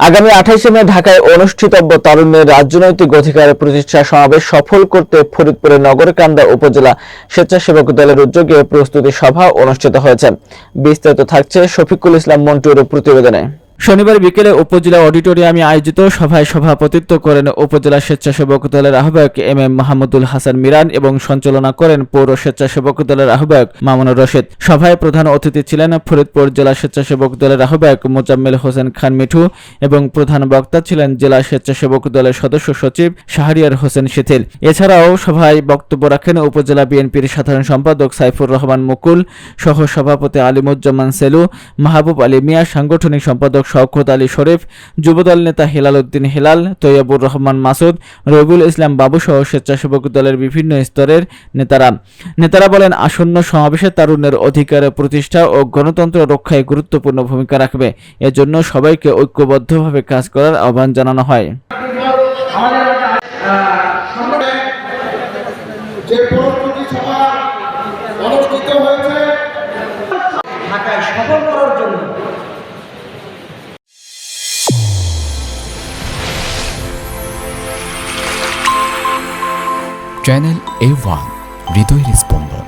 আগামী 28শে মে ঢাকায় অনুষ্ঠিতব্য তারুণ্যের রাজনৈতিক অধিকার প্রতিষ্ঠা সমাবেশ সফল করতে ফরিদপুরের নগরকান্দা উপজেলা স্বেচ্ছাসেবক দলের উদ্যোগে প্রস্তুতি সভা অনুষ্ঠিত হয়েছে। বিস্তারিত থাকছে শফিকুল ইসলাম মন্টুর প্রতিবেদনে। শনিবার বিকেলে উপজেলা অডিটোরিয়ামে আয়োজিত সভায় সভাপতিত্ব করেন উপজেলা স্বেচ্ছাসেবক দলের আহ্বায়ক এম মাহমুদুল হাসান মিরান এবং সঞ্চালনা করেন পৌর স্বেচ্ছাসেবক দলের আহ্বায়ক মামুনুর রশিদ। সভায় প্রধান অতিথি ছিলেন ফরিদপুর জেলা স্বেচ্ছাসেবক দলের আহ্বায়ক মোজাম্মেল হোসেন খান মিঠু এবং প্রধান বক্তা ছিলেন জেলা স্বেচ্ছাসেবক দলের সদস্য সচিব শাহরিয়ার হোসেন শিথিল। এছাড়াও সভায় বক্তব্য রাখেন উপজেলা বিএনপির সাধারণ সম্পাদক সাইফুর রহমান মুকুল, সহ সভাপতি আলিমুজ্জামান সেলু, মাহবুব আলী মিয়া, সাংগঠনিক সম্পাদক শওকত আলী শরীফ, যুবদল নেতা হেলাল উদ্দিন হেলাল, তৈয়বুর রহমান মাসুদ, রবিউল ইসলাম বাবু সহ স্বেচ্ছাসেবক দলের বিভিন্ন স্তরের নেতারা বলেন, আসন্ন সমাবেশে তারুণ্যের অধিকার প্রতিষ্ঠা ও গণতন্ত্র রক্ষায় গুরুত্বপূর্ণ ভূমিকা রাখবে। এজন্য সবাইকে ঐক্যবদ্ধভাবে কাজ করার আহ্বান জানানো হয়। চ্যানেল A1 হৃদয়ের স্পন্দন।